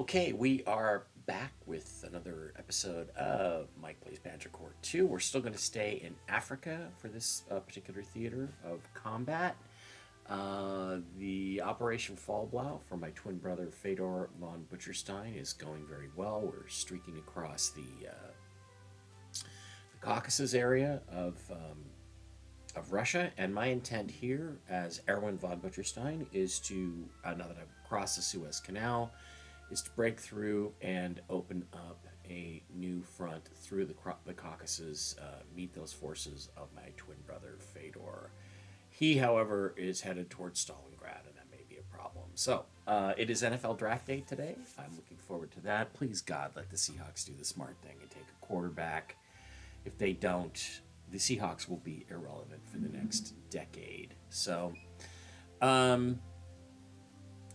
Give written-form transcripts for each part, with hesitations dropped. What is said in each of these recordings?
Okay, we are back with another episode of Mike Plays Panzer Corps 2. We're still going to stay in Africa for this particular theater of combat. The Operation Fallblau for my twin brother Fedor von Butcherstein is going very well. We're streaking across the Caucasus area of Russia, and my intent here as Erwin von Butcherstein is to, now that I've crossed the Suez Canal, is to break through and open up a new front through the Caucasus, meet those forces of my twin brother Fedor. He, however, is headed towards Stalingrad, and that may be a problem. So, it is NFL draft day today. I'm looking forward to that. Please, God, let the Seahawks do the smart thing and take a quarterback. If they don't, the Seahawks will be irrelevant for the next decade. So, all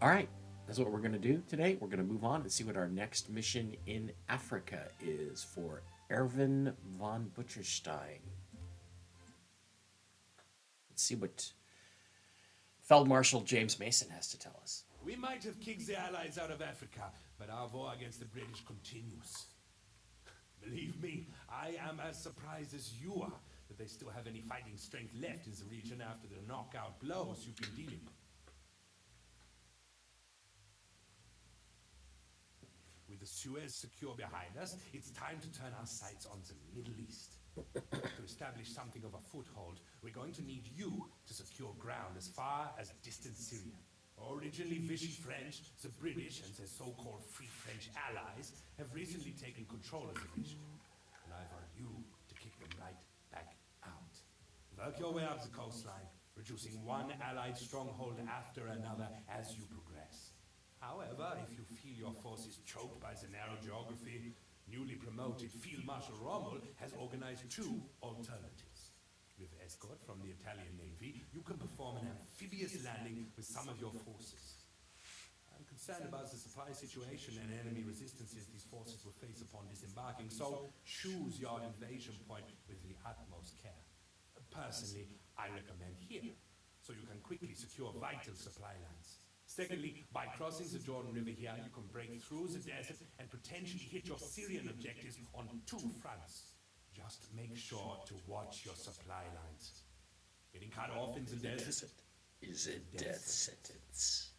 right. That's what we're going to do today. We're going to move on and see what our next mission in Africa is for Erwin von Butcherstein. Let's see what Field Marshal James Mason has to tell us. We might have kicked the Allies out of Africa, but our war against the British continues. Believe me, I am as surprised as you are that they still have any fighting strength left in the region after the knockout blows you've been dealing. With the Suez secure behind us, it's time to turn our sights on the Middle East. To establish something of a foothold, we're going to need you to secure ground as far as distant Syria. Originally Vichy French, the British and their so-called Free French allies have recently taken control of the region. And I want you to kick them right back out. Work your way up the coastline, reducing one allied stronghold after another as you progress. However, if you feel your forces choked by the narrow geography, newly promoted Field Marshal Rommel has organized two alternatives. With escort from the Italian Navy, you can perform an amphibious landing with some of your forces. I'm concerned about the supply situation and enemy resistances these forces will face upon disembarking, so choose your invasion point with the utmost care. Personally, I recommend here, so you can quickly secure vital supply lines. Secondly, by crossing the Jordan River here, you can break through the desert and potentially hit your Syrian objectives on two fronts. Just make sure to watch your supply lines. Getting cut off in the desert is a death sentence.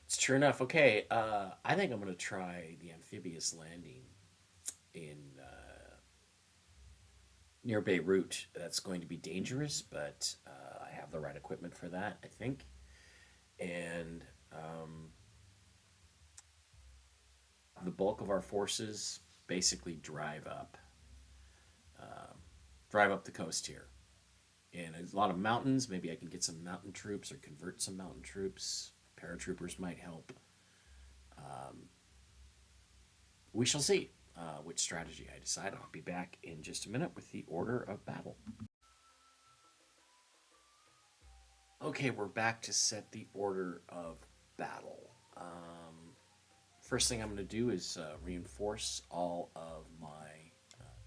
It's true enough. Okay, I think I'm going to try the amphibious landing in near Beirut. That's going to be dangerous, but I have the right equipment for that, I think. And the bulk of our forces basically drive up the coast here. And there's a lot of mountains. Maybe I can get some mountain troops or convert some mountain troops. Paratroopers might help. We shall see which strategy I decide. I'll be back in just a minute with the order of battle. Okay, we're back to set the order of battle. First thing I'm going to do is reinforce all of my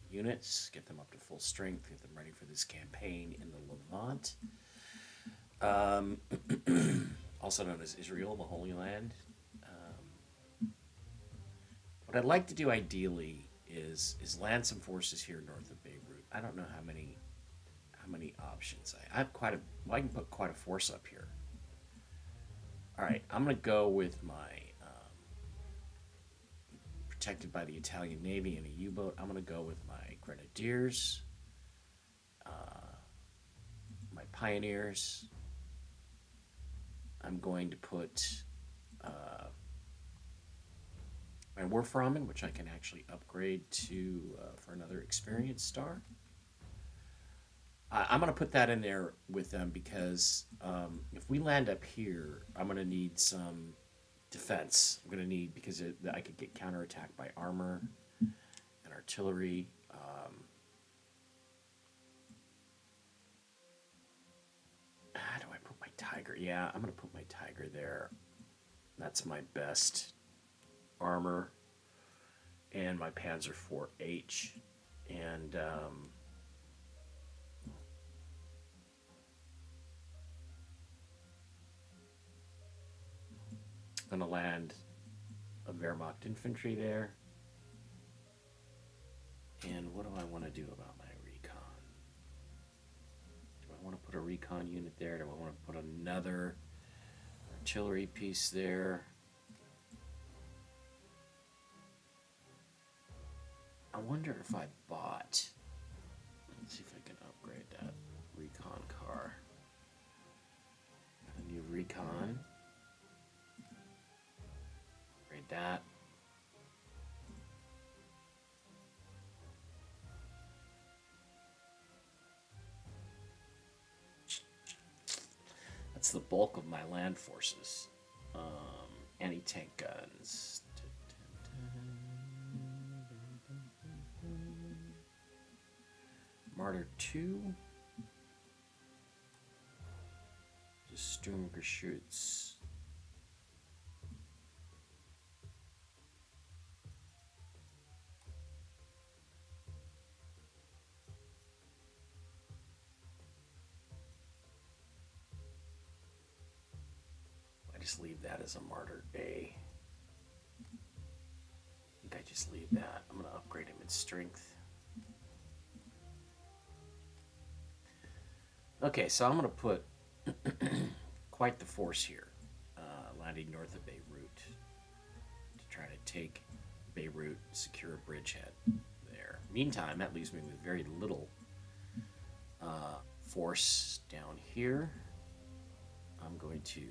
units, get them up to full strength, get them ready for this campaign in the Levant, also known as Israel, the Holy Land. What I'd like to do ideally is land some forces here north of Beirut. I don't know how many options I have. I can put quite a force up here. All right, I'm going to go with my protected by the Italian Navy and a U-boat. I'm going to go with my grenadiers, my pioneers. I'm going to put my Warframen, which I can actually upgrade to for another experience star. I'm going to put that in there with them because if we land up here, I'm going to need some defense. I'm going to need, because I could get counterattacked by armor and artillery. How do I put my Tiger? Yeah, I'm going to put my Tiger there. That's my best armor. And my Panzer 4H. And going to land of Wehrmacht infantry there. And what do I want to do about my recon? Do I want to put a recon unit there? Do I want to put another artillery piece there? I wonder if I bought... Let's see if I can upgrade that recon car. A new recon. Upgrade that. That's the bulk of my land forces. Anti-tank guns. Martyr 2. Just Sturmgeschütz. I just leave that as a Martyr A. I think I just leave that. I'm going to upgrade him in strength. Okay, so I'm going to put quite the force here, landing north of Beirut to try to take Beirut, secure a bridgehead there. Meantime, that leaves me with very little force down here. I'm going to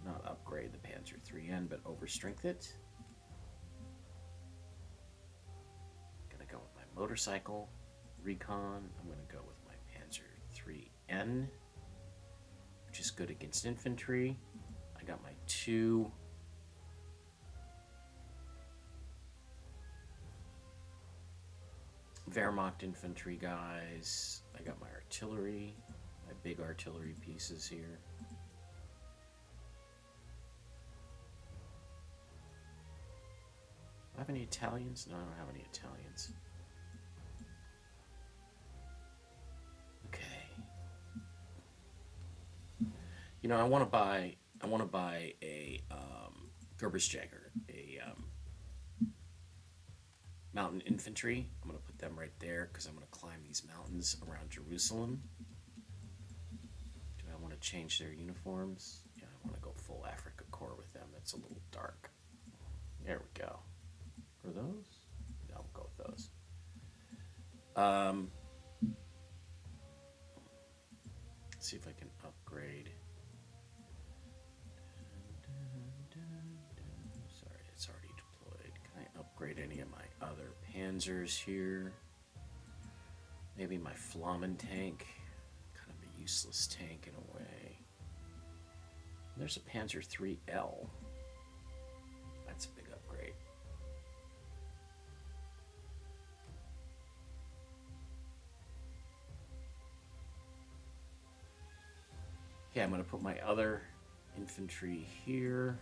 not upgrade the Panzer 3N, but overstrength it. Gonna go with my motorcycle recon. I'm gonna go with my Panzer 3N, which is good against infantry. I got my 2 Wehrmacht infantry guys. I got my artillery, my big artillery pieces here. Do I have any Italians? No, I don't have any Italians. Okay. You know, I want to buy a Gerbersjäger, a mountain infantry. I'm going to put them right there because I'm going to climb these mountains around Jerusalem. Do I want to change their uniforms? Yeah, I want to go full Africa Corps with them. That's a little dark. There we go. Are those? No, we'll go with those. Let's see if I can upgrade. Sorry, it's already deployed. Can I upgrade any of my other Panzers here? Maybe my Flammen tank. Kind of a useless tank in a way. There's a Panzer 3L. That's a big upgrade. Okay, I'm going to put my other infantry here.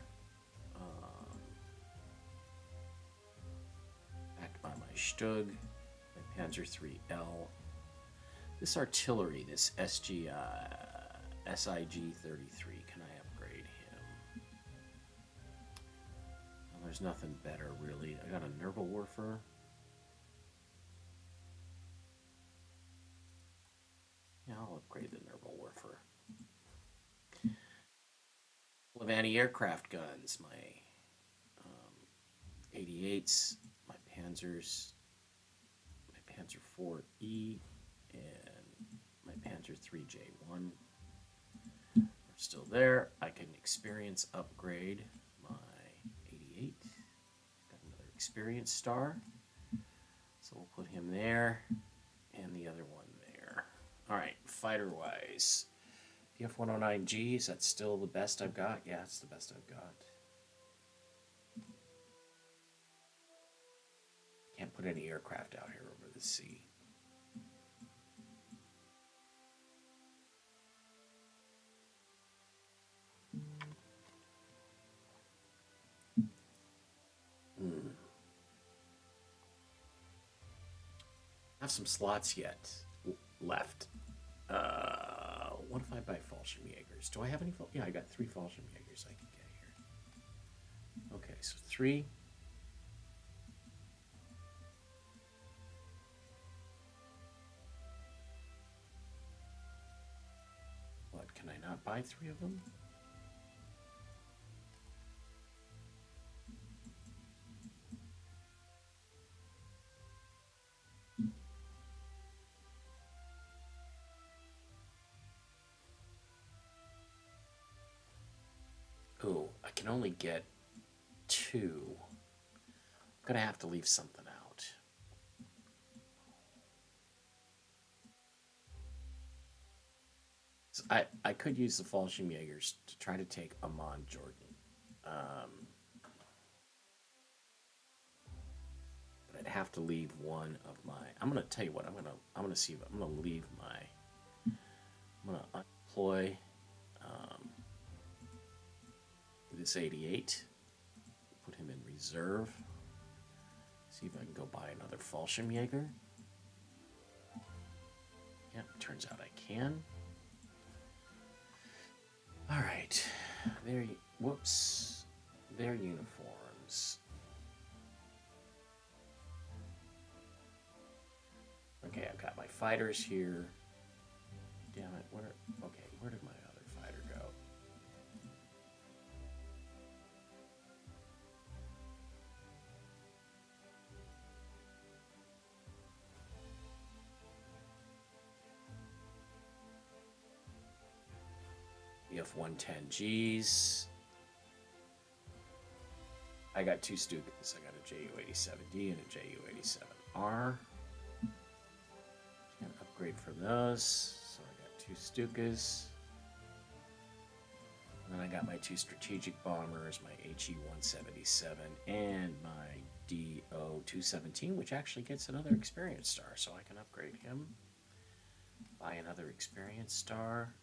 Backed by my Stug, my Panzer 3L. This artillery, this SIG-33, can I upgrade him? Well, there's nothing better, really. I got a Nervelwerfer. Yeah, I'll upgrade the Nervelwerfer. Levant aircraft guns, my 88s, my Panzers, my Panzer 4E, and my Panzer 3J1 are still there. I can experience upgrade my 88. Got another experience star, so we'll put him there, and the other one there. All right, fighter-wise. PF-109G, is that still the best I've got? Yeah, it's the best I've got. Can't put any aircraft out here over the sea. I have some slots yet left. What if I buy Fallschirmjägers? Do I have any? Yeah, I got 3 Fallschirmjägers I can get here. Okay, so 3 buy 3 of them? Oh, I can only get 2. I'm gonna have to leave something out. So I could use the Fallschirmjägers to try to take Amon Jordan. But I'd have to leave one of my. I'm gonna tell you what. I'm gonna see. I'm gonna leave my. I'm gonna employ this 88. Put him in reserve. See if I can go buy another Fallschirmjäger. Yep, turns out I can. All right, whoops, their uniforms. Okay, I've got my fighters here. Damn it, where did my other fighter go? EF-110Gs. I got 2 Stukas. I got a JU-87D and a JU-87R. Can't upgrade from those. So I got 2 Stukas. And then I got my 2 strategic bombers, my HE-177 and my DO-217, which actually gets another experience star. So I can upgrade him. Buy another experience star.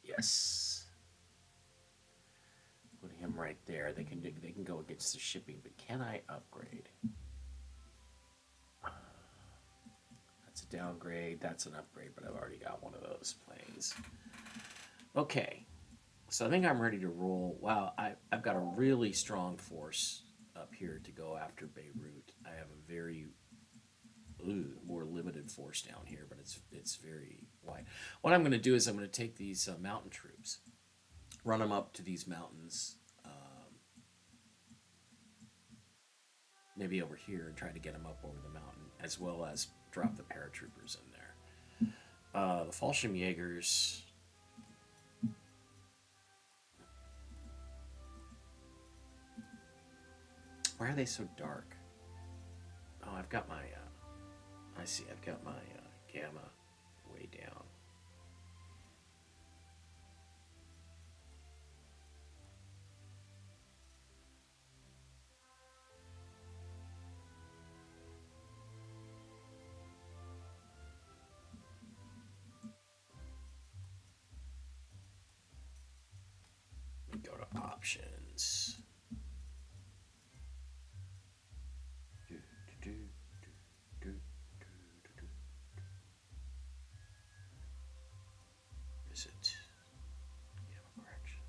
Yes. Put him right there. They can go against the shipping, but can I upgrade? That's a downgrade. That's an upgrade, but I've already got one of those planes. Okay. So I think I'm ready to roll. Wow, I've got a really strong force up here to go after Beirut. I have a very more limited force down here, but it's very wide. What I'm going to do is I'm going to take these mountain troops, run them up to these mountains, maybe over here, and try to get them up over the mountain, as well as drop the paratroopers in there. The Fallschirmjägers. Why are they so dark? Oh, I've got my. I see. I've got my gamma way down. Let me go to options. Is it gamma correction?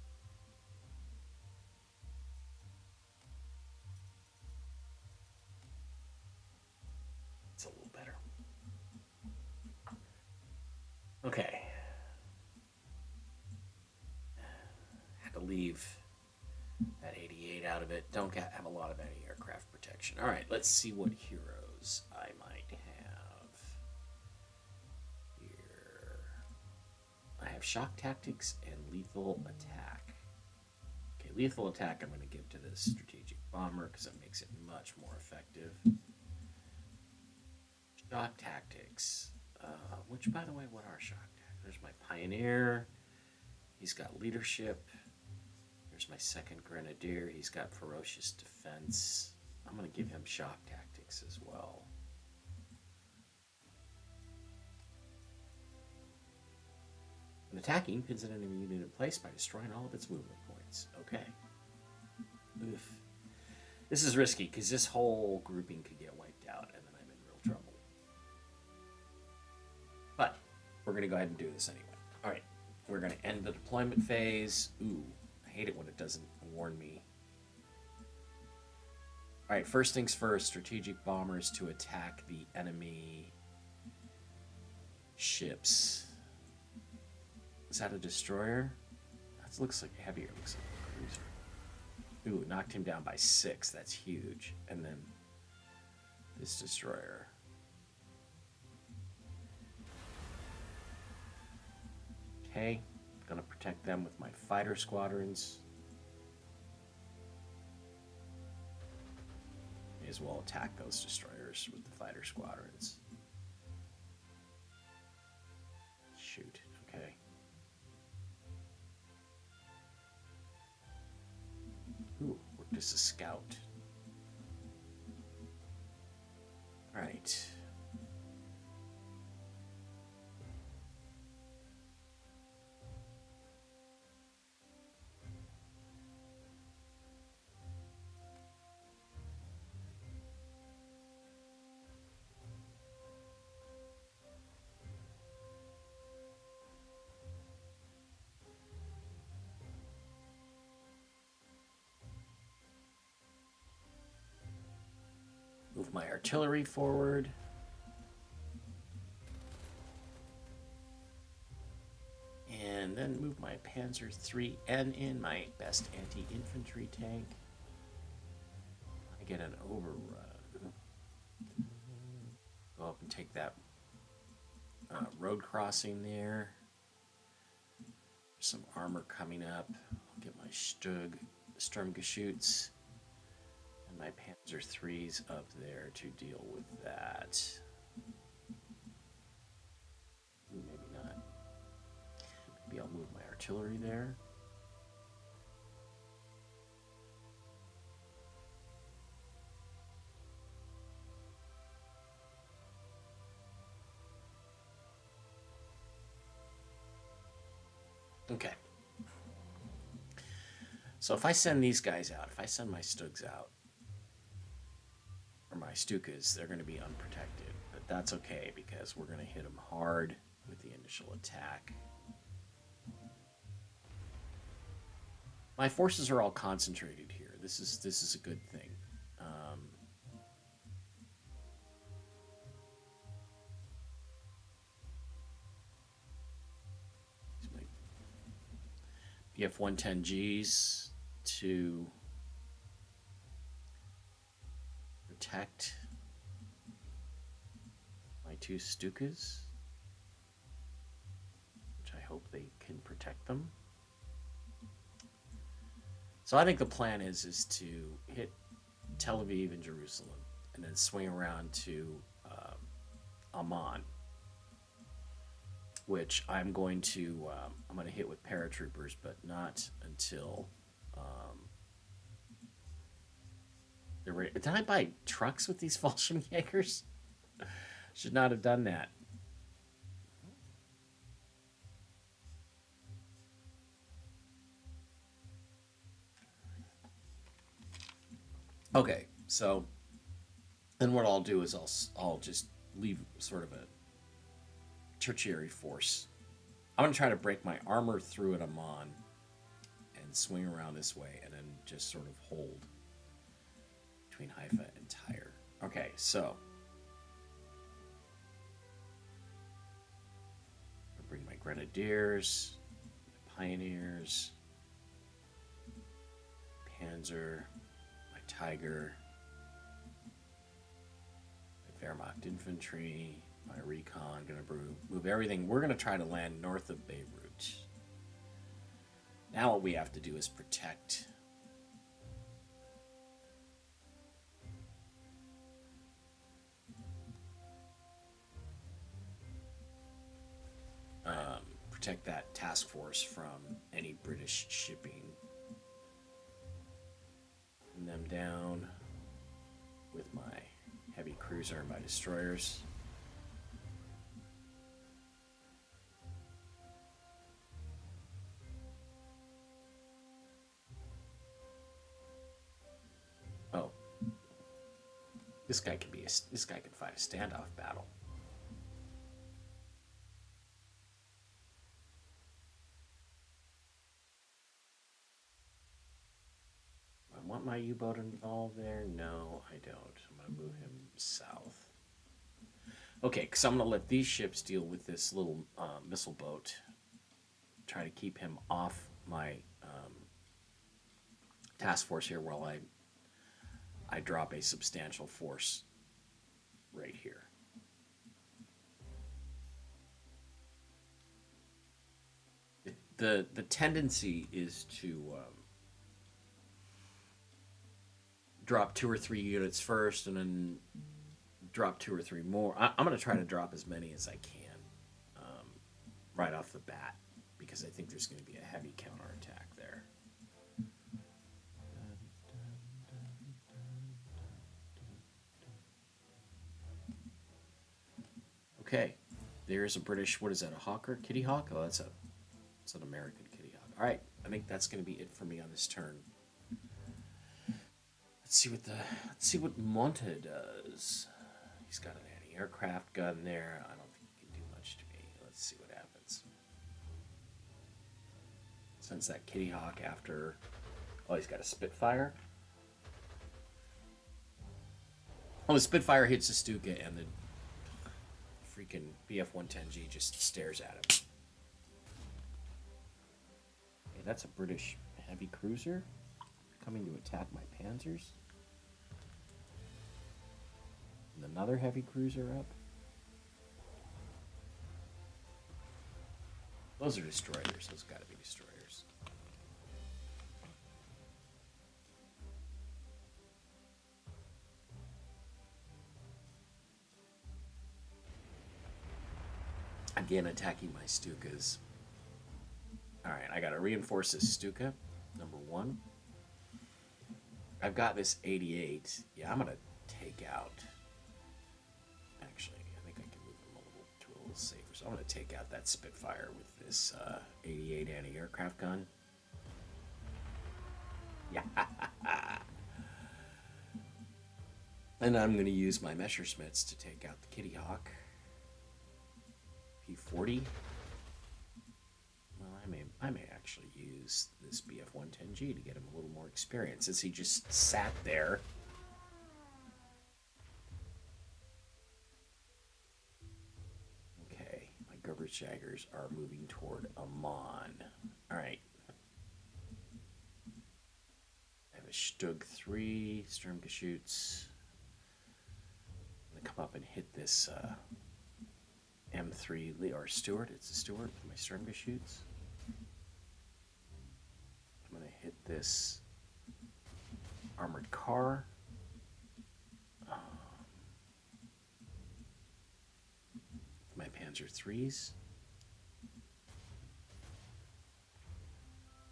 It's a little better. Okay. Had to leave that 88 out of it. Don't have a lot of anti-aircraft protection. All right, let's see what heroes I might have here. I have shock tactics and lethal attack. Okay, lethal attack I'm going to give to this strategic bomber because it makes it much more effective. Shock tactics. Which, by the way, what are shock tactics? There's my pioneer. He's got leadership. There's my second grenadier. He's got ferocious defense. I'm going to give him shock tactics as well. When attacking, pins an enemy unit in place by destroying all of its movement points. Okay. Oof. This is risky because this whole grouping could get wiped out and then I'm in real trouble. But we're going to go ahead and do this anyway. All right. We're going to end the deployment phase. Ooh, I hate it when it doesn't warn me. All right, first things first, strategic bombers to attack the enemy ships. Is that a destroyer? That looks like heavier. Looks like a cruiser. Ooh, knocked him down by 6. That's huge. And then this destroyer. Okay, gonna protect them with my fighter squadrons. May as well attack those destroyers with the fighter squadrons. Shoot, okay. Ooh, worked as a scout. Alright. Move my artillery forward. And then move my Panzer 3N in, my best anti-infantry tank. I get an overrun. Go up and take that road crossing there. Some armor coming up. I'll get my Sturmgeschütz and my Panzer 3s up there to deal with that. Maybe not. Maybe I'll move my artillery there. Okay. So if I send these guys out, if I send my Stugs out, or my Stukas, they're going to be unprotected. But that's okay because we're going to hit them hard with the initial attack. My forces are all concentrated here. This is a good thing. BF-110Gs to protect my 2 Stukas, which I hope they can protect them. So I think the plan is to hit Tel Aviv and Jerusalem, and then swing around to Amman, which I'm going to hit with paratroopers, but not until they're ready. Did I buy trucks with these Fallschirmjägers? Should not have done that. Okay, so then what I'll do is I'll just leave sort of a tertiary force. I'm going to try to break my armor through at Amman and swing around this way and then just sort of hold between Haifa and Tyre. Okay, so I'll bring my Grenadiers, my Pioneers, Panzer, my Tiger, my Wehrmacht Infantry, my recon. Gonna move everything. We're gonna try to land north of Beirut. Now what we have to do is protect that task force from any British shipping. Pin them down with my heavy cruiser and my destroyers. Oh, this guy can fight a standoff battle. I want my U-boat involved there? No, I don't. I'm going to move him south. Okay, because I'm going to let these ships deal with this little missile boat. try to keep him off my task force here while I drop a substantial force right here. The tendency is to drop 2 or 3 units first, and then drop 2 or 3 more. I'm going to try to drop as many as I can right off the bat, because I think there's going to be a heavy counterattack there. Okay, there's a British. What is that? A hawker? Kitty hawk? Oh, that's an American kitty hawk. All right, I think that's going to be it for me on this turn. Let's see what Monte does. He's got an anti-aircraft gun there. I don't think he can do much to me. Let's see what happens. Sends that kitty hawk after. Oh, he's got a Spitfire. Oh, the Spitfire hits the Stuka, and the freaking BF-110G just stares at him. Okay, that's a British heavy cruiser coming to attack my Panzers. And another heavy cruiser up. Those are destroyers. Those got to be destroyers. Again, attacking my Stukas. Alright, I got to reinforce this Stuka. Number 1. I've got this 88. Yeah, I'm going to take out... Actually, I think I can move them a little safer. So I'm going to take out that Spitfire with this 88 anti-aircraft gun. Yeah. And I'm going to use my Messerschmitts to take out the Kitty Hawk. P40. Well, I may actually use this BF-110G to get him a little more experience, since he just sat there. Okay, my Gerberjaggers are moving toward Amman. All right. I have a Stug 3, Sturmgeschütz. I'm gonna come up and hit this M3 or Stuart. It's a Stuart for my Sturmgeschütz. I'm gonna hit this armored car. My Panzer 3s.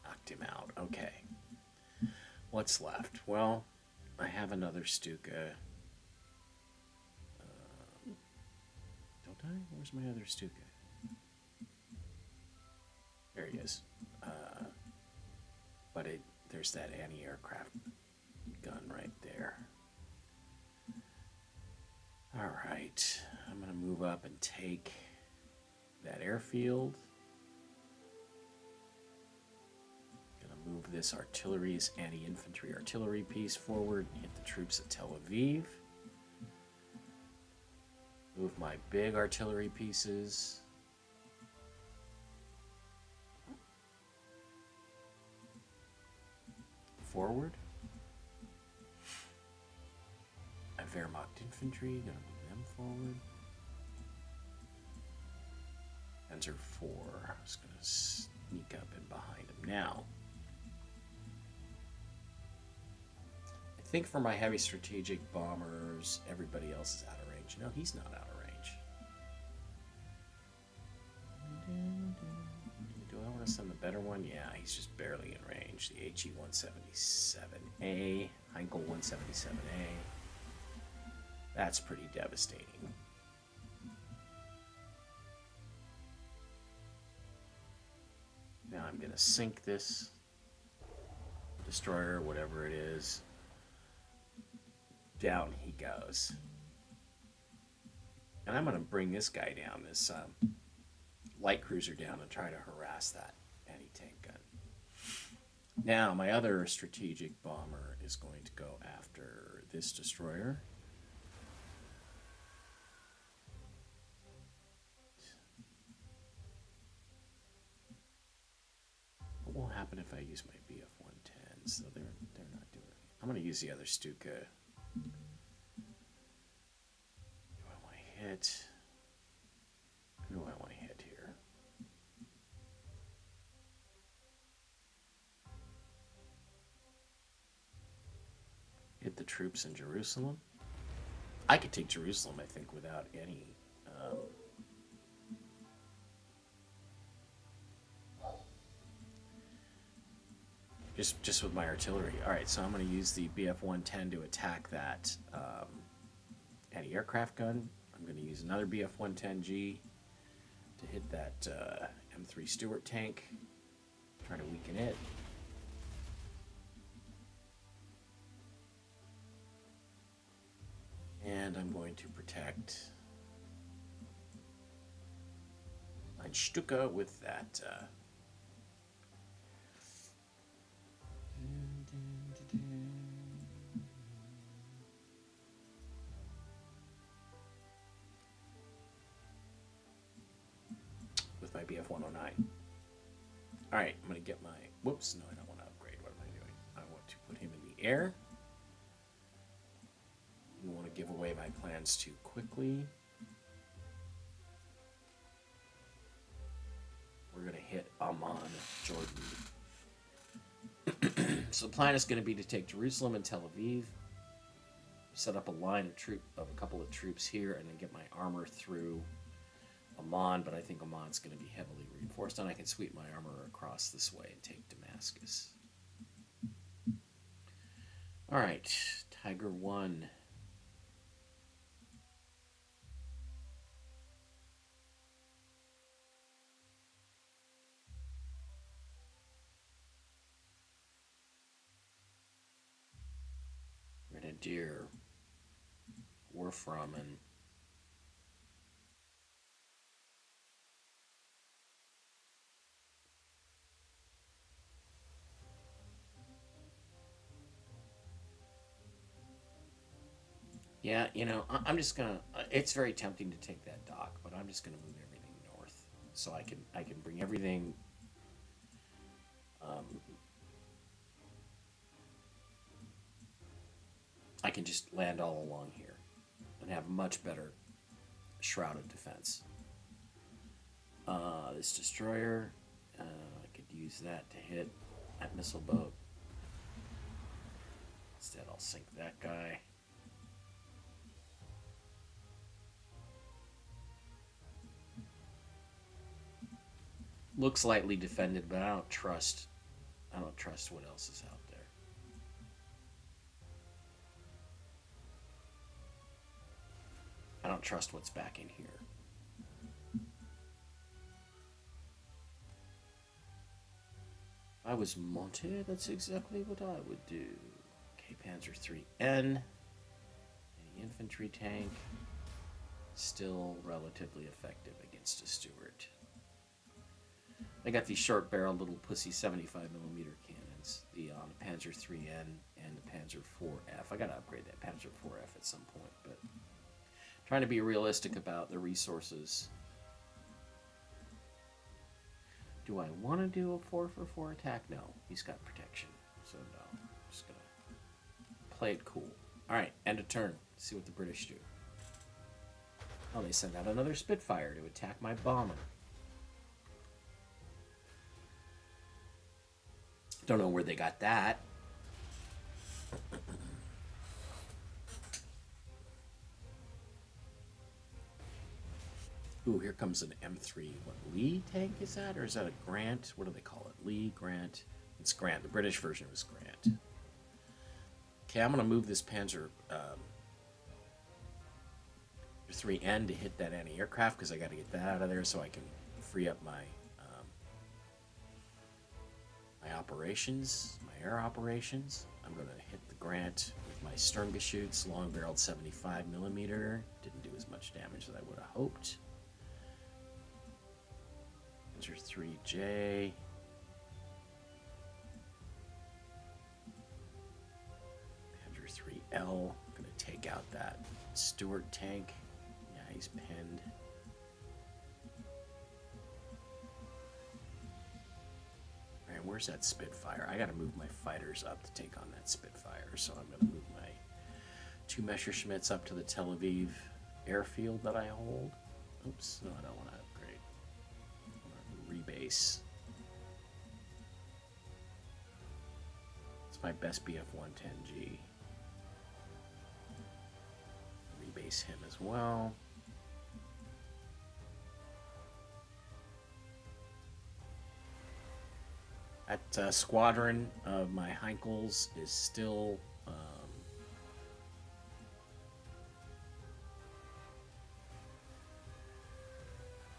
Knocked him out. Okay. What's left? Well, I have another Stuka. Don't I? Where's my other Stuka? There he is. But there's that anti-aircraft gun right there. All right. I'm going to move up and take that airfield. Going to move this artillery's anti-infantry artillery piece forward and hit the troops at Tel Aviv. Move my big artillery pieces. Forward. My Wehrmacht infantry, gonna move them forward. Panzer 4, I'm just gonna sneak up in behind him now. I think for my heavy strategic bombers, everybody else is out of range. No, he's not out of range. Do I want to send the better one? Yeah, he's just barely in range. The HE-177A, Heinkel 177A. That's pretty devastating. Now I'm going to sink this destroyer, whatever it is. Down he goes. And I'm going to bring this guy down, this light cruiser down, and try to harass that anti-tank gun. Now, my other strategic bomber is going to go after this destroyer. use my BF-110, so they're not doing it. I'm going to use the other Stuka. Do I want to hit? Who do I want to hit here? Hit the troops in Jerusalem. I could take Jerusalem, I think, without any... just with my artillery. All right, so I'm going to use the BF-110 to attack that anti-aircraft gun. I'm going to use another BF-110G to hit that M3 Stuart tank. Try to weaken it. And I'm going to protect my Stuka with that. With my BF-109. Alright, I'm going to get my... Whoops, no, I don't want to upgrade. What am I doing? I want to put him in the air. I want to give away my plans too quickly. We're going to hit Amman, Jordan. So the plan is going to be to take Jerusalem and Tel Aviv, set up a line of a couple of troops here, and then get my armor through Amman, but I think Amman's going to be heavily reinforced, and I can sweep my armor across this way and take Damascus. All right, Tiger 1. Grenadier, Warframen. Yeah, you know, I'm just gonna. It's very tempting to take that dock, but I'm just gonna move everything north, so I can bring everything. I can just land all along here and have much better shrouded defense. This destroyer, I could use that to hit that missile boat. Instead, I'll sink that guy. Looks lightly defended, but I don't trust what else is out there. I don't trust what's back in here. If I was Monte, that's exactly what I would do. Okay, Panzer 3N. The infantry tank. Still relatively effective against a Stuart. I got these short-barreled little pussy 75mm cannons, the Panzer 3N and the Panzer 4F. I gotta upgrade that Panzer 4F at some point, but trying to be realistic about the resources. Do I want to do a 4-for-4 attack? No, he's got protection, so no. I'm just gonna play it cool. All right, end of turn. Let's see what the British do. Oh, they send out another Spitfire to attack my bomber. Don't know where they got that. Ooh, here comes an M3. What, Lee tank is that? Or is that a Grant? What do they call it? Lee, Grant? It's Grant. The British version was Grant. Okay, I'm going to move this Panzer 3N to hit that anti-aircraft because I got to get that out of there so I can free up my operations, my air operations. I'm going to hit the Grant with my Sturmgeschütz, long-barreled 75mm. Didn't do as much damage as I would have hoped. Panzer 3J. Panzer 3L. I'm going to take out that Stuart tank. Yeah, he's pinned. where's that Spitfire? I gotta move my fighters up to take on that Spitfire, so I'm gonna move my 2 Messerschmitts up to the Tel Aviv airfield that I hold. Oops, no, I don't want to upgrade. I want to rebase. It's my best BF-110G. Rebase him as well. That squadron of my Heinkels is still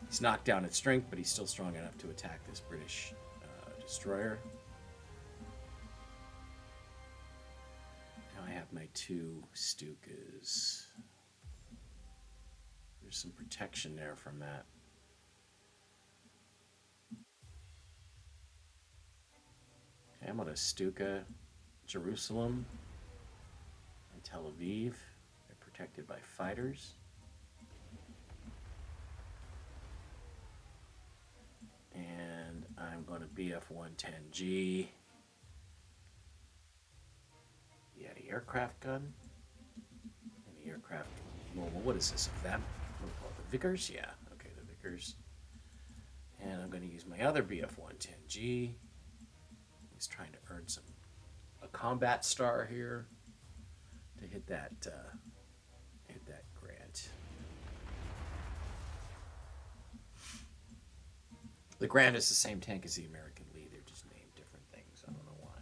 he's knocked down its strength, but he's still strong enough to attack this British destroyer. Now I have my 2 Stukas. There's some protection there from that. Okay, I'm going to Stuka Jerusalem and Tel Aviv. They're protected by fighters. And I'm going to BF-110G the anti-aircraft gun. Anti-aircraft. Well, what is this? That? What do we call it? The Vickers? Yeah. Okay, the Vickers. And I'm going to use my other BF-110G. He's trying to earn a combat star here to hit that grant. The Grant is the same tank as the American Lee. They're just named different things. I don't know why.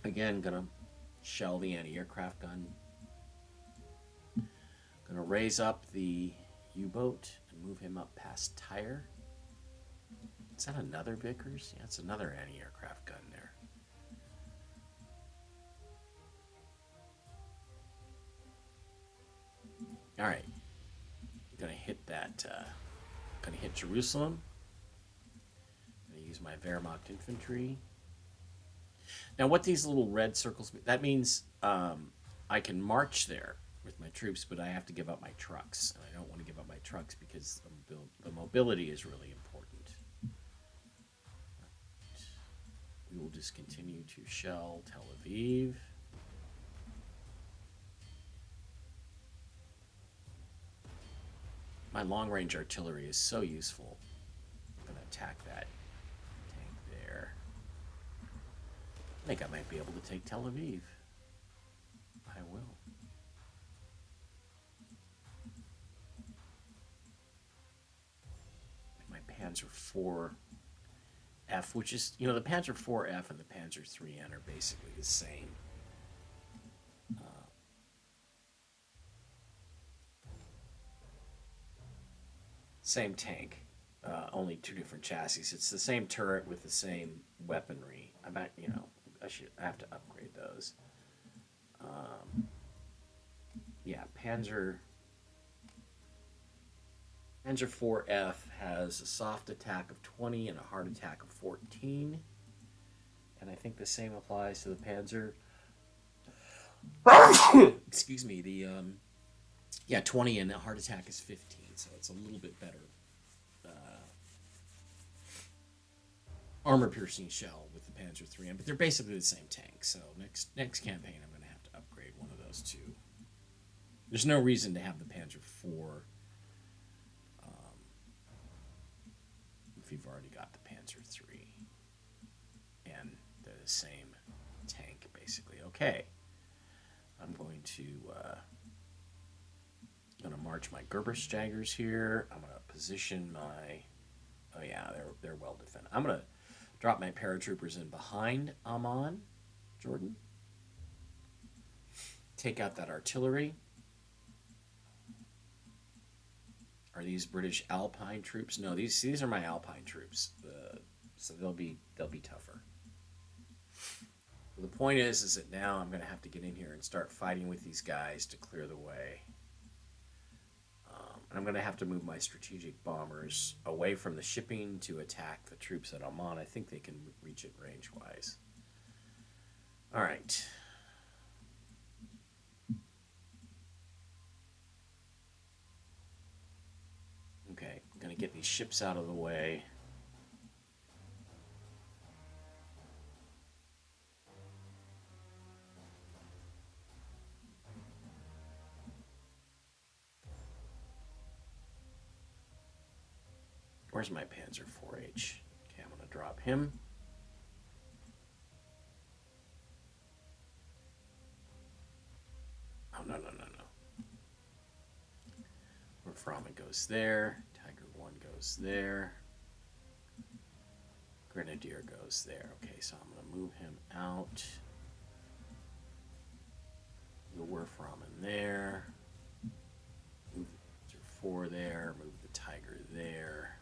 Again, gonna shell the anti-aircraft gun. Gonna raise up the U-boat and move him up past Tyre. Is that another Vickers? Yeah, it's another anti-aircraft gun there. All right. Gonna hit that. Gonna hit Jerusalem. Gonna use my Wehrmacht infantry. Now, what these little red circles mean, that means I can march there with my troops, but I have to give up my trucks, and I don't want to give up my trucks because the mobility is really important. We will just continue to shell Tel Aviv. My long-range artillery is so useful. I'm going to attack that tank there. I think I might be able to take Tel Aviv. I will. My Panzer IV, which is, the Panzer IV-F and the Panzer III-N are basically the same. Same tank, only 2 different chassis. It's the same turret with the same weaponry. I have to upgrade those. Yeah, Panzer IV-F has a soft attack of 20 and a hard attack of 14. And I think the same applies to the Panzer. Excuse me, 20 and a hard attack is 15. So it's a little bit better armor-piercing shell with the Panzer III-M, but they're basically the same tank. So next campaign, I'm going to have to upgrade one of those 2. There's no reason to have the Panzer IV if you've already got the Panzer III and the same tank, basically. Okay, I'm going to march my Gerbersteigers here. I'm going to position my... Oh yeah, they're well defended. I'm going to drop my paratroopers in behind Amman, Jordan. Take out that artillery. Are these British Alpine troops? No, these are my Alpine troops. So they'll be tougher. So the point is that now I'm going to have to get in here and start fighting with these guys to clear the way. And I'm going to have to move my strategic bombers away from the shipping to attack the troops at Amman. I think they can reach it range-wise. All right. Okay, I'm going to get these ships out of the way. Where's my Panzer 4H? Okay, I'm going to drop him. Oh, no, no, no, no. Where Fromman goes there. Tiger 1 goes there. Grenadier goes there. Okay, so I'm going to move him out. The Werframen there. Move the 4 there. Move the Tiger there.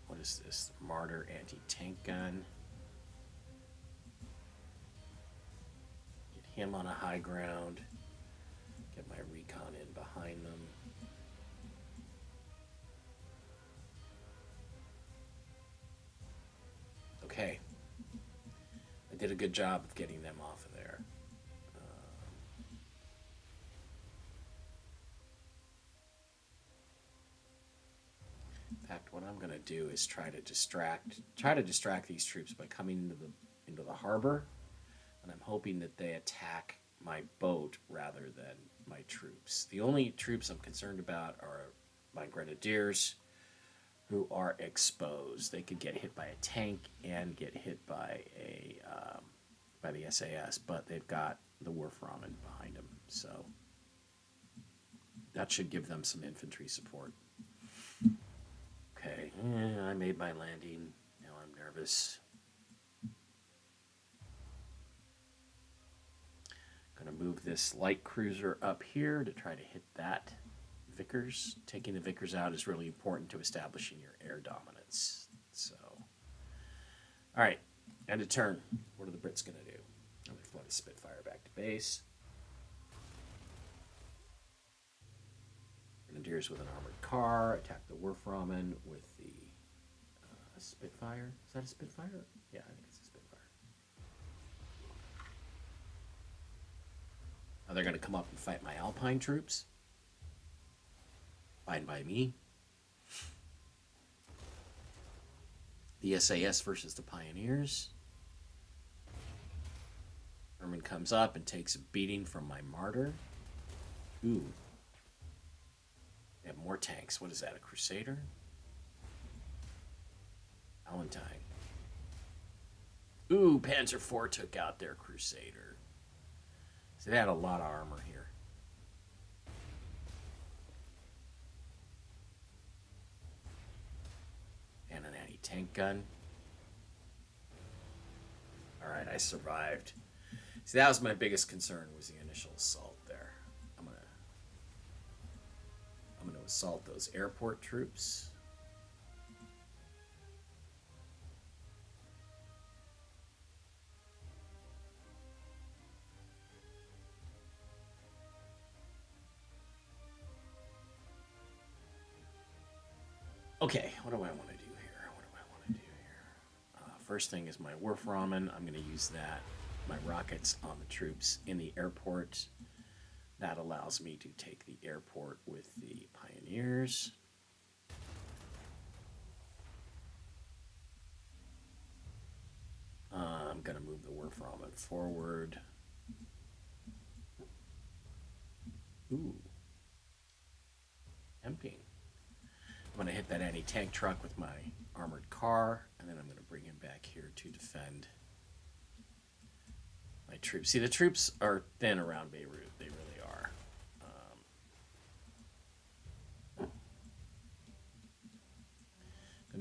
What is this? The Martyr anti-tank gun. Get him on a high ground. Get my recon in behind them. Okay. I did a good job of getting them off of there. In fact, what I'm going to do is try to distract these troops by coming into the harbor, and I'm hoping that they attack my boat rather than my troops. The only troops I'm concerned about are my grenadiers, who are exposed. They could get hit by a tank and get hit by the SAS, but they've got the Werframen behind them, so that should give them some infantry support. Okay, I made my landing. Now I'm nervous. Gonna move this light cruiser up here to try to hit that Vickers. Taking the Vickers out is really important to establishing your air dominance. So, all right, end of turn. What are the Brits gonna do? I'm gonna flood a Spitfire back to base. Grenadiers with an armored car attack the Werframen with the Spitfire. Is that a Spitfire? Yeah, I think it's a Spitfire. Now they're going to come up and fight my Alpine troops. Fine by me. The SAS versus the Pioneers. Erwin comes up and takes a beating from my Martyr. Ooh. They have more tanks. What is that, a Crusader? Valentine. Ooh, Panzer IV took out their Crusader. So they had a lot of armor here. And an anti-tank gun. Alright, I survived. See, that was my biggest concern, was the initial assault there. I'm going to assault those airport troops. Okay, what do I want to do here? First thing is my Werframen. I'm going to use that, my rockets on the troops in the airport. That allows me to take the airport with the Pioneers. I'm going to move the Werframen forward. Ooh. Tempting. I'm going to hit that anti-tank truck with my armored car, and then I'm going to bring him back here to defend my troops. See, the troops are thin around Beirut. They really are. I'm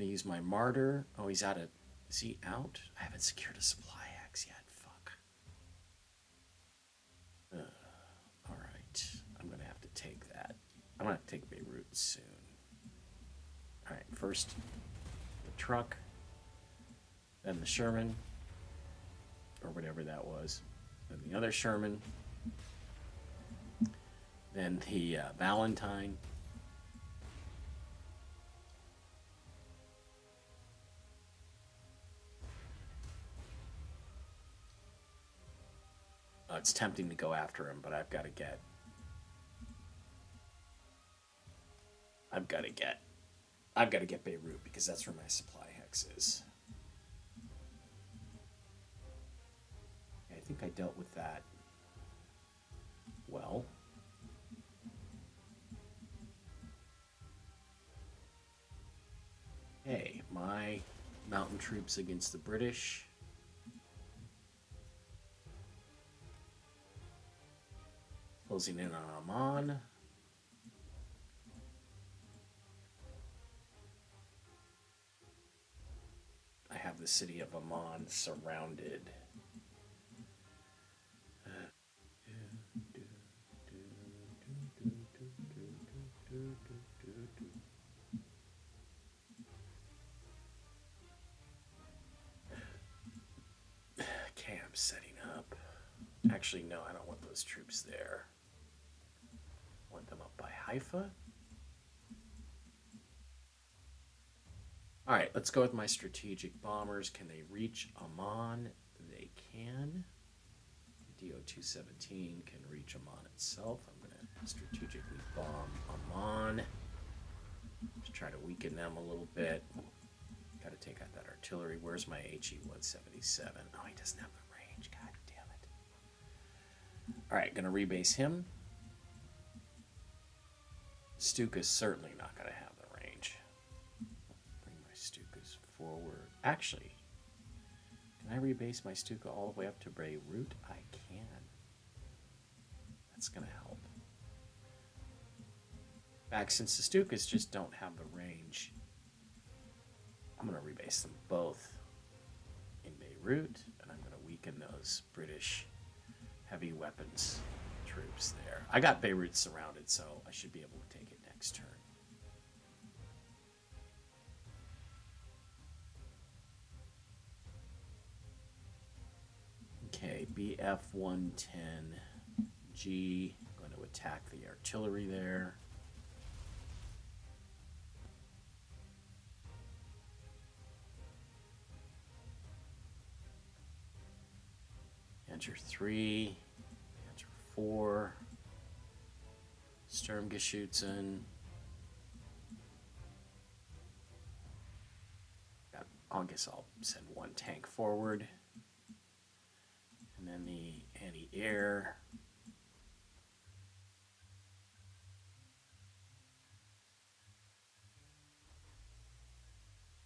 going to use my Martyr. Oh, he's out of... Is he out? I haven't secured a supply axe yet. Fuck. All right. I'm going to have to take that. I'm going to have to take Beirut soon. All right, first the truck, then the Sherman, or whatever that was, then the other Sherman, then the Valentine, it's tempting to go after him, but I've got to get I've got to get Beirut because that's where my supply hex is. I think I dealt with that well. Hey, my mountain troops against the British. Closing in on Amman. I have the city of Amman surrounded. Okay, I'm setting up. Actually, no, I don't want those troops there. I want them up by Haifa. All right, let's go with my strategic bombers. Can they reach Amman? They can. DO-217 can reach Amman itself. I'm going to strategically bomb Amman. Just try to weaken them a little bit. Got to take out that artillery. Where's my HE-177? Oh, he doesn't have the range. God damn it. All right, going to rebase him. Stuka's certainly not going to have the range. Bring my Stukas forward. Actually, can I rebase my Stuka all the way up to Beirut? I can. That's going to help. In fact, since the Stukas just don't have the range, I'm going to rebase them both in Beirut, and I'm going to weaken those British heavy weapons troops there. I got Beirut surrounded, so I should be able to take it next turn. Okay, BF-110G. I'm going to attack the artillery there. Enter 3, enter 4, Sturmgeschützen. I guess I'll send one tank forward. And then the anti-air.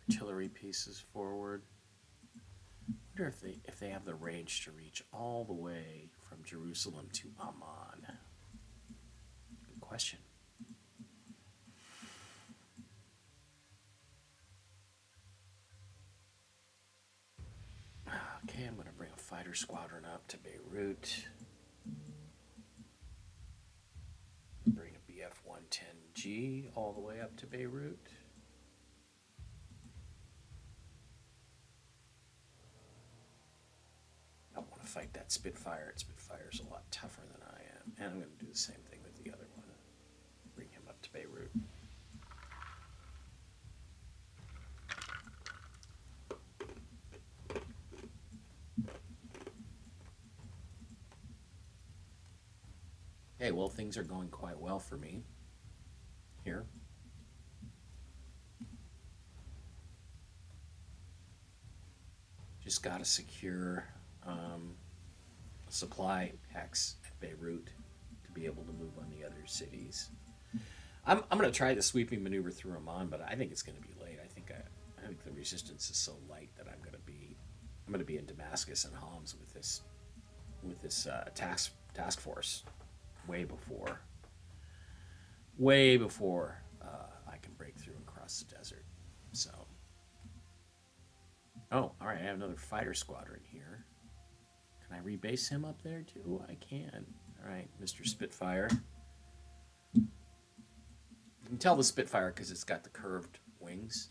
Artillery pieces forward. I wonder if they have the range to reach all the way from Jerusalem to Amman. Good question. Okay, I'm going to bring a fighter squadron up to Beirut. Bring a BF-110G all the way up to Beirut. I want to fight that Spitfire. Spitfire's a lot tougher than I am. And I'm going to do the same thing with the other one. Bring him up to Beirut. Okay, well, things are going quite well for me here. Just got to secure a supply hex at Beirut to be able to move on the other cities. I'm going to try the sweeping maneuver through Amman, but I think it's going to be late. I think the resistance is so light that I'm going to be in Damascus and Homs with this task force way before I can break through and cross the desert. So, oh, all right, I have another fighter squadron here. Can I rebase him up there too? I can. All right, Mr. Spitfire. You can tell the Spitfire because it's got the curved wings.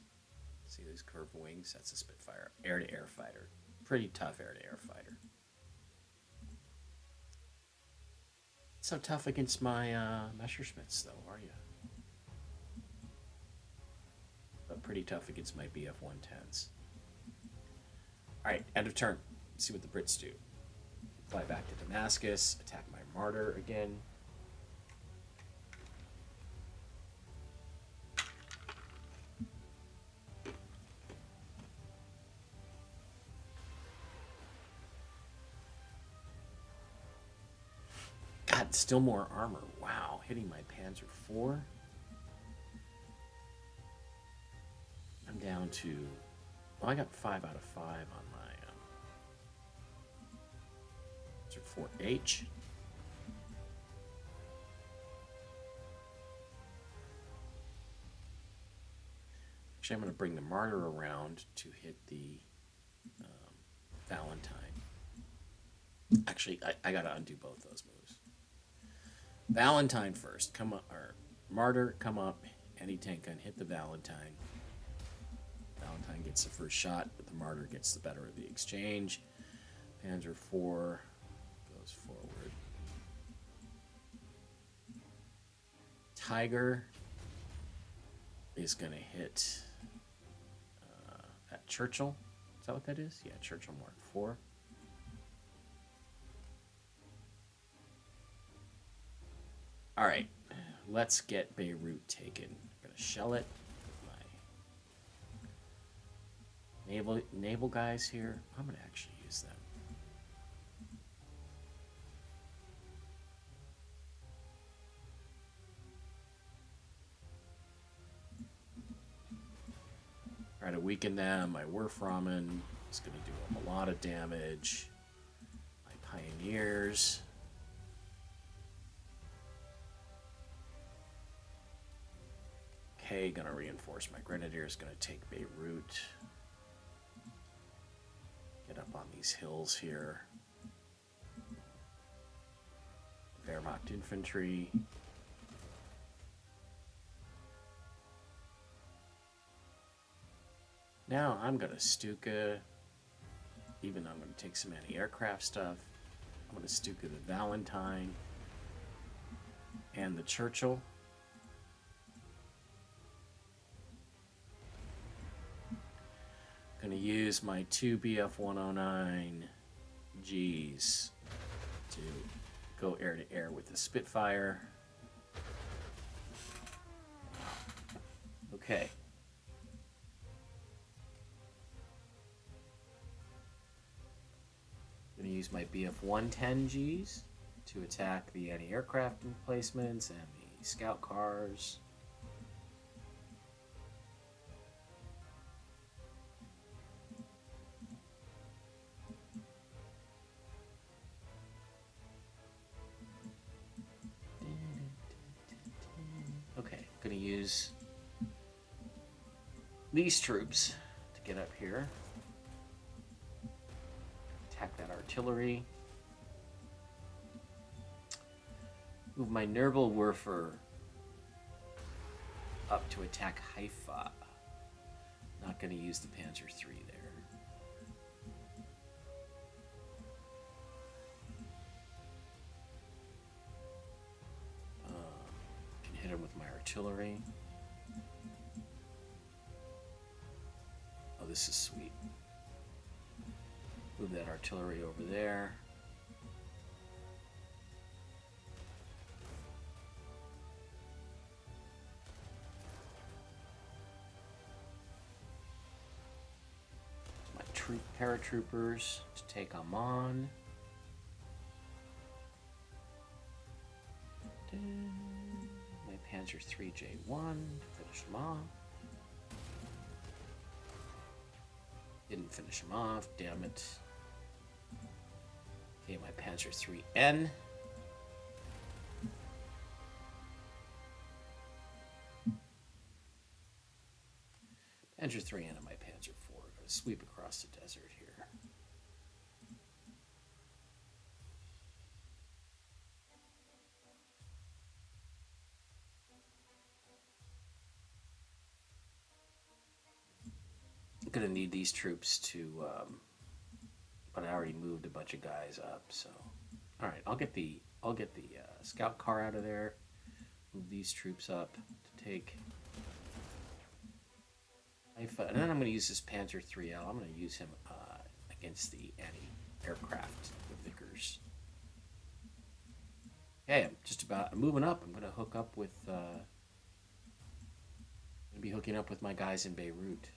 See these curved wings? That's a Spitfire. Air-to-air fighter. Pretty tough air-to-air fighter. So tough against my Messerschmitts, though, are you? But pretty tough against my BF-110s. All right, end of turn. Let's see what the Brits do. Fly back to Damascus, attack my Martyr again. got still more armor. Wow, hitting my Panzer IV. I'm down to... Well, I got 5 out of 5 on my Panzer IVH. Actually, I'm going to bring the Martyr around to hit the Valentine. Actually, I got to undo both those moves. Valentine first. Come up, or Martyr, come up, anti-tank gun, hit the Valentine. Valentine gets the first shot, but the Martyr gets the better of the exchange. Panzer IV goes forward. Tiger is going to hit that Churchill. Is that what that is? Yeah, Churchill Mark IV. All right, let's get Beirut taken. I'm going to shell it with my naval guys here. I'm going to actually use them. Try to weaken them. My Werframen is going to do them a lot of damage. My Pioneers. Okay, gonna reinforce. My Grenadiers gonna take Beirut. Get up on these hills here. Wehrmacht infantry. Now I'm gonna Stuka, even though I'm gonna take some anti-aircraft stuff. I'm gonna Stuka the Valentine and the Churchill. Going to use my 2 BF-109Gs to go air-to-air with the Spitfire. Okay. Going to use my BF-110Gs to attack the anti-aircraft emplacements and the scout cars. Going to use these troops to get up here. Attack that artillery. Move my Nuremberg up to attack Haifa. Not going to use the Panzer III there. Hit him with my artillery. Oh, this is sweet. Move that artillery over there. My paratroopers to take Amman. Panzer III J1 to finish him off. Didn't finish him off, damn it. Okay, my Panzer III N. Panzer III N and my Panzer IV are going to sweep across the desert here. I'm gonna need these troops to, but I already moved a bunch of guys up. So, all right, I'll get the scout car out of there. Move these troops up to take Haifa, and then I'm gonna use this Panzer IIIL. I'm gonna use him against the anti-aircraft, the Vickers. Okay, I'm moving up. I'm gonna hook up with. Gonna be hooking up with my guys in Beirut.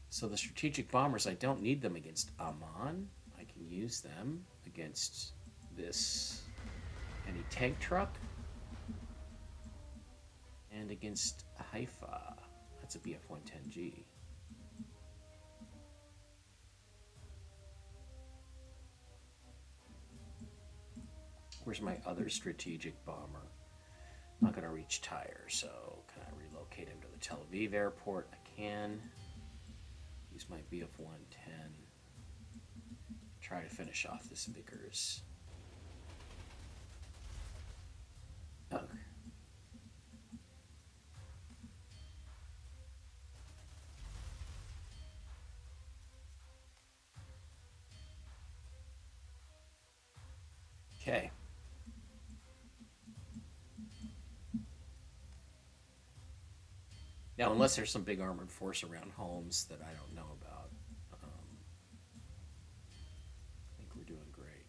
So the strategic bombers, I don't need them against Amman. I can use them. against this anti-tank truck and against a Haifa. That's a BF-110G. Where's my other strategic bomber? Not going to reach Tyre, so can I relocate him to the Tel Aviv airport? I can. Use my BF-110. Try to finish off this Vickers. Ugh. Okay. Now, unless there's some big armored force around Holmes that I don't know about, I think we're doing great.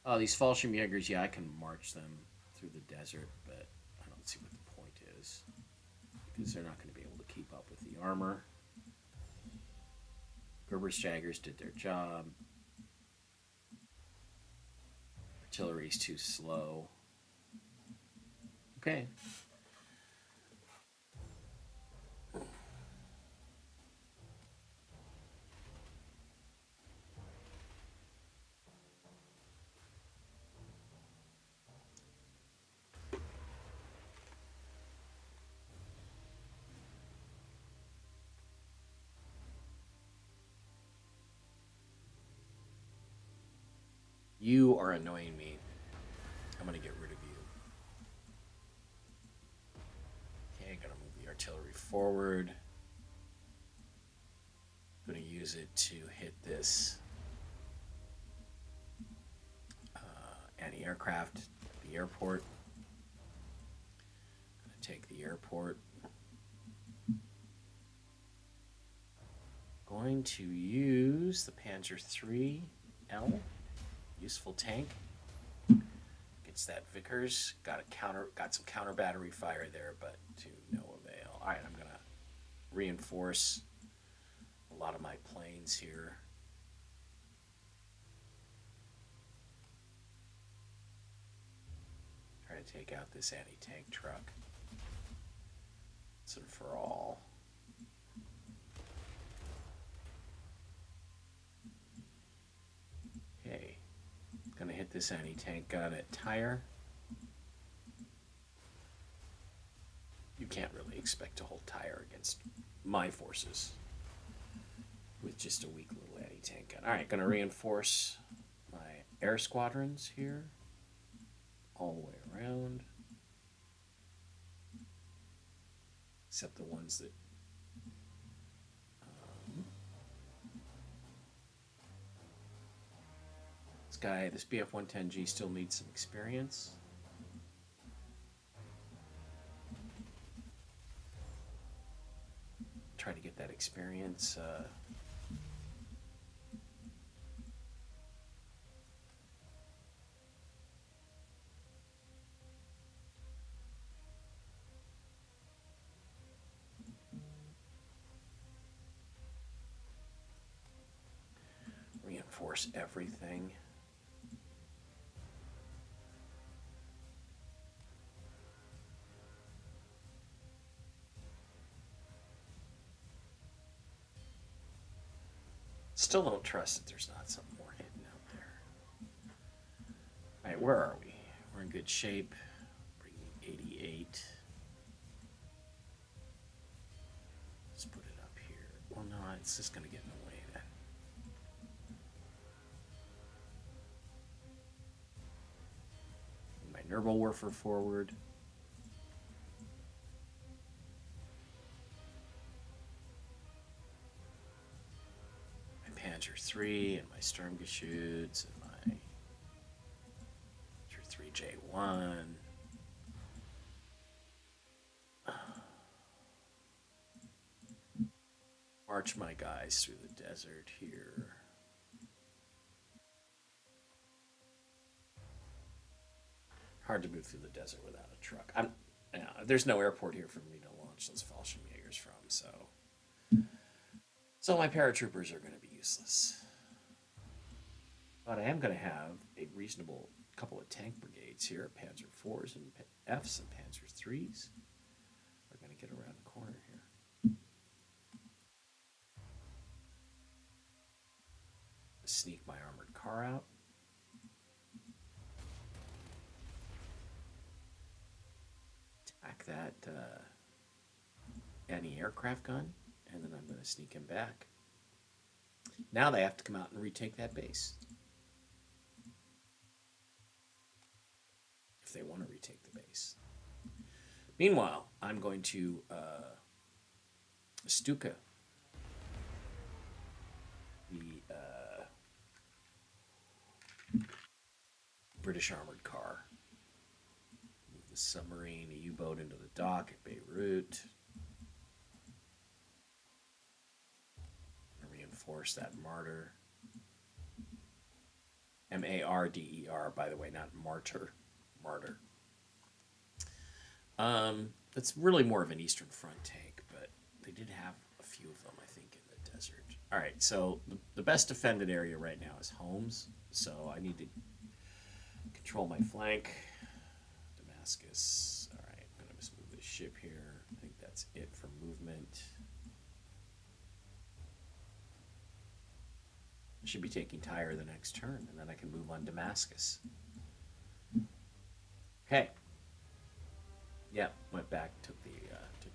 Oh, these Fallschirmjägers, yeah, I can march them through the desert, but I don't see what the point is because they're not going to be able to keep up with the armor. Gerber's Jaggers did their job. Artillery's too slow. Okay. You are annoying me. I'm going to get rid of you. Okay, going to move the artillery forward. Going to use it to hit this anti-aircraft at the airport. Going to take the airport. Going to use the Panzer 3L. Useful tank. Gets that Vickers. Got some counter battery fire there, but to no avail. Alright, I'm gonna reinforce a lot of my planes here. Try to take out this anti-tank truck. Once and for all. Okay. Gonna hit this anti-tank gun at Tyre. You can't really expect to hold Tyre against my forces with just a weak little anti-tank gun. Alright, gonna reinforce my air squadrons here. All the way around. Except the ones that this BF-110G still needs some experience. Try to get that experience. Reinforce everything. Still don't trust that there's not something more hidden out there. Alright, where are we? We're in good shape. Bring me 88. Let's put it up here. Well, no, it's just going to get in the way then. My Nuremberg forward. Panzer 3 and my Sturmgeschütz and my Panzer 3J1. March my guys through the desert here. Hard to move through the desert without a truck. There's no airport here for me to launch those Fallschirmjägers from, so my paratroopers are going to be useless. But I am going to have a reasonable couple of tank brigades here. Panzer 4s and Fs and Panzer 3s are going to get around the corner here. Sneak my armored car out. Attack that anti-aircraft gun, and then I'm going to sneak him back. Now they have to come out and retake that base. If they want to retake the base. Meanwhile, I'm going to Stuka the British armored car. Move the submarine, a U-boat into the dock at Beirut. Reinforce that martyr. M-A-R-D-E-R, by the way, not martyr. Martyr. That's really more of an Eastern Front tank, but they did have a few of them, I think, in the desert. All right, so the best defended area right now is Homs, so I need to control my flank. Damascus. All right, I'm going to just move this ship here. I think that's it for movement. I should be taking Tyre the next turn, and then I can move on Damascus. Okay. Yeah, went back, took the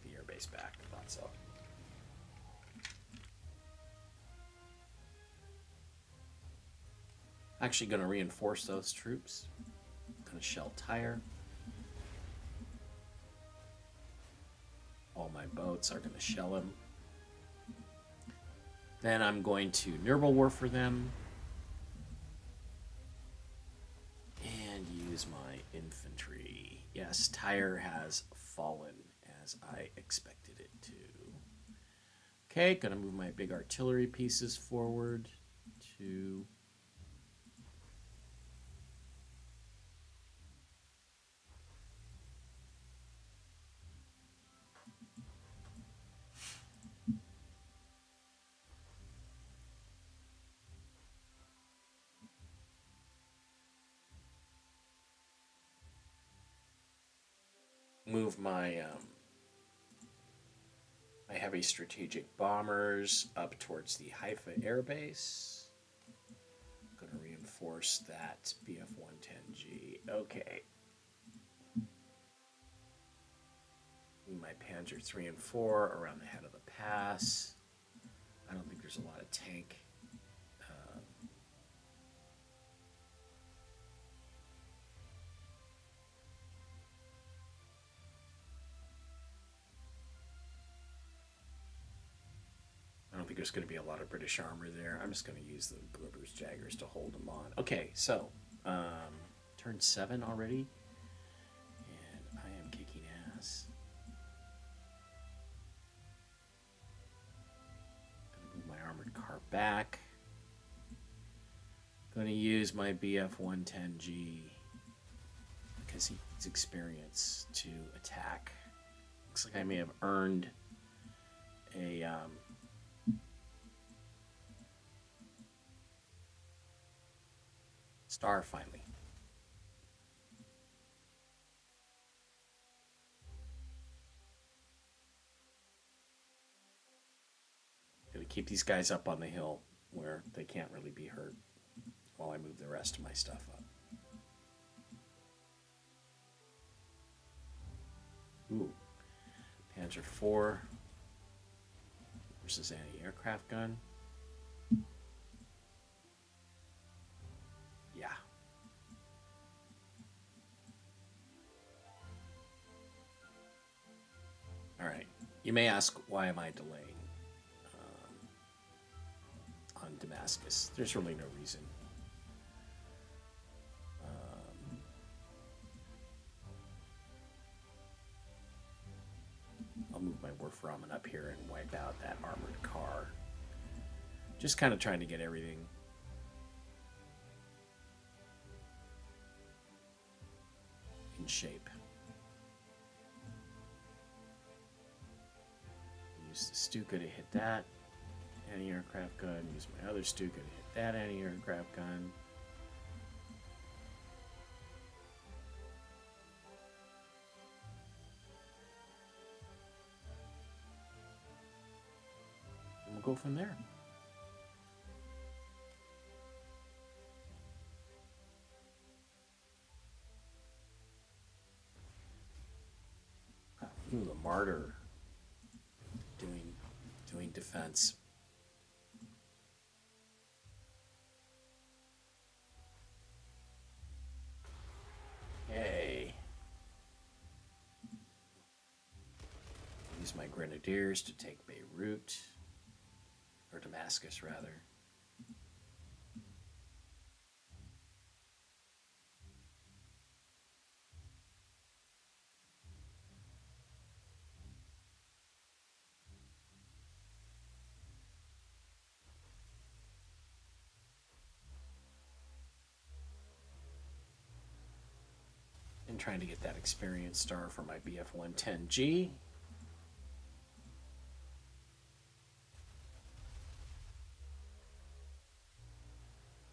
airbase back. I thought so. Actually, going to reinforce those troops. Going to shell Tyre. All my boats are going to shell him. Then I'm going to Nuremberg for them. And use my infantry. Yes, Tyre has fallen as I expected it to. Okay, gonna move my big artillery pieces forward to move my my heavy strategic bombers up towards the Haifa Air Base. I'm going to reinforce that BF-110G. Okay. Move my Panzer 3 and 4 around the head of the pass. I don't think there's a lot of tank. I don't think there's going to be a lot of British armor there. I'm just going to use the Gruber's Jaggers to hold them on. Okay, so turn 7 already, and I am kicking ass. Gonna move my armored car back. Gonna use my BF-110G because he's experienced to attack. Looks like I may have earned a star finally. Gonna keep these guys up on the hill where they can't really be hurt while I move the rest of my stuff up. Ooh. Panzer 4 versus anti-aircraft gun. Yeah. All right. You may ask, why am I delaying on Damascus? There's really no reason. I'll move my Wolframen up here and wipe out that armored car. Just kind of trying to get everything in shape. Use the Stuka to hit that anti-aircraft gun. Use my other Stuka to hit that anti-aircraft gun. go from there. Ooh, the martyr doing defense. Yay. Use my grenadiers to take Beirut, or Damascus rather. And trying to get that experience star for my BF-110G.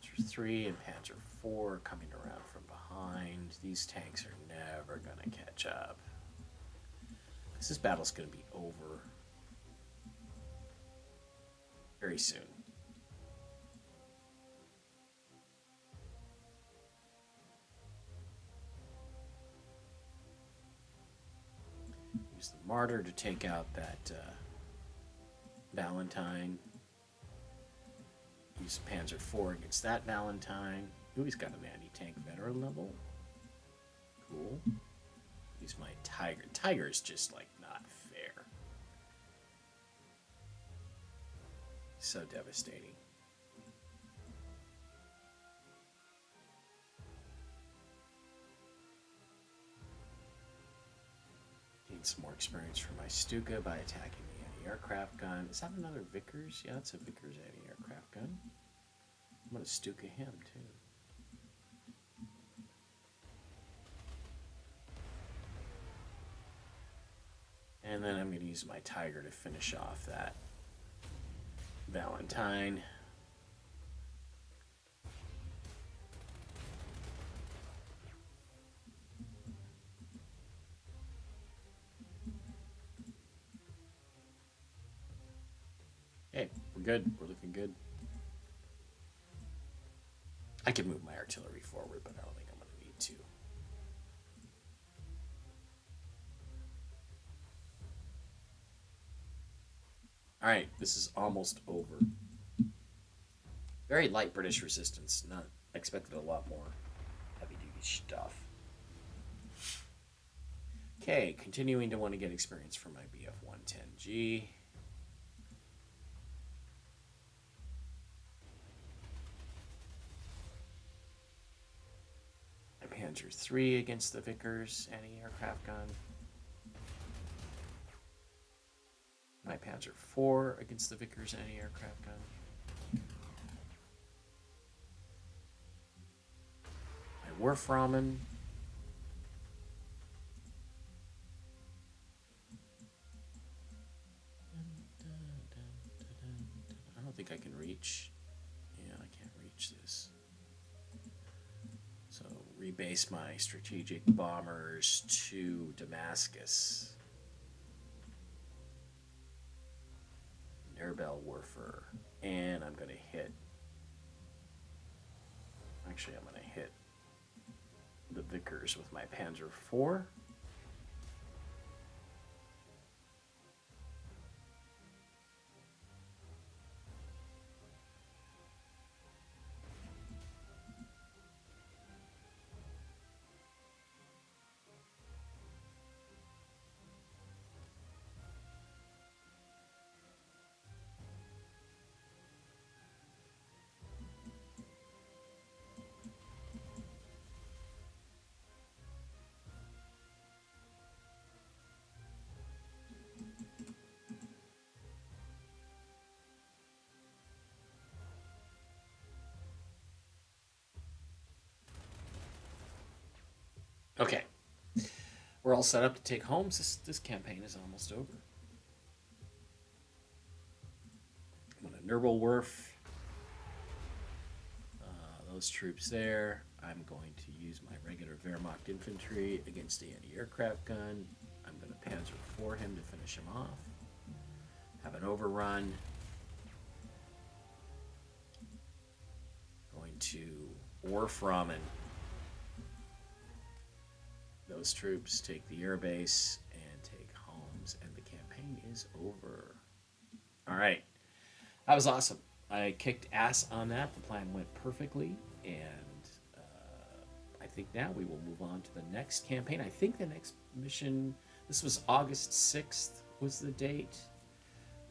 Panzer 3 and Panzer 4 coming around from behind. These tanks are never going to catch up. This battle's going to be over very soon. Use the martyr to take out that Valentine. Use Panzer 4 against that Valentine. Ooh, he's got an anti-tank veteran level. Cool. Use my Tiger. Tiger is just like not fair. So devastating. Gain some more experience for my Stuka by attacking the anti-aircraft gun. Is that another Vickers? Yeah, it's a Vickers anti-aircraft gun. I'm going to Stuka him too. And then I'm going to use my Tiger to finish off that Valentine. Hey, we're good. We're looking good. I can move my artillery forward, but I don't think I'm going to need to. All right, this is almost over. Very light British resistance. Not expected a lot more heavy-duty stuff. Okay, continuing to want to get experience for my BF-110G. My Panzer 3 against the Vickers anti-aircraft gun. My Panzer 4 against the Vickers anti-aircraft gun. My Wolfrahmen. I don't think I can reach. Yeah, I can't reach this. So rebase my strategic bombers to Damascus. Airbell Warfare, and I'm going to hit. Actually, I'm going to hit the Vickers with my Panzer 4. Okay, we're all set up to take homes. This campaign is almost over. I'm going to Nuremberg those troops there. I'm going to use my regular Wehrmacht infantry against the anti-aircraft gun. I'm going to Panzer 4 him to finish him off. Have an overrun. or Frommen. Those troops take the airbase and take Homs, and the campaign is over. All right. That was awesome. I kicked ass on that. The plan went perfectly, and I think now we will move on to the next campaign. I think the next mission, this was August 6th was the date.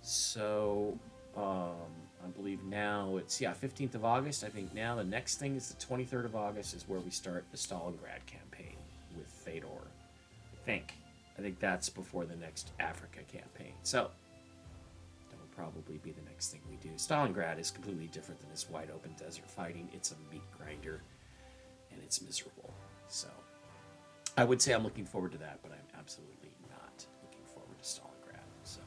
So I believe now it's, 15th of August. I think now the next thing is the 23rd of August is where we start the Stalingrad campaign with Fedor. I think that's before the next Africa campaign. So that will probably be the next thing we do. Stalingrad is completely different than this wide open desert fighting. It's a meat grinder, and it's miserable. So I would say I'm looking forward to that, but I'm absolutely not looking forward to Stalingrad. So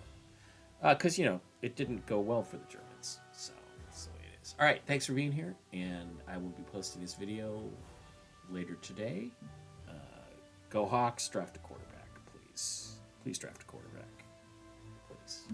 because it didn't go well for the Germans. So that's the way it is. All right, thanks for being here, and I will be posting this video later today. Go Hawks, draft a quarterback, please. Please draft a quarterback. Please.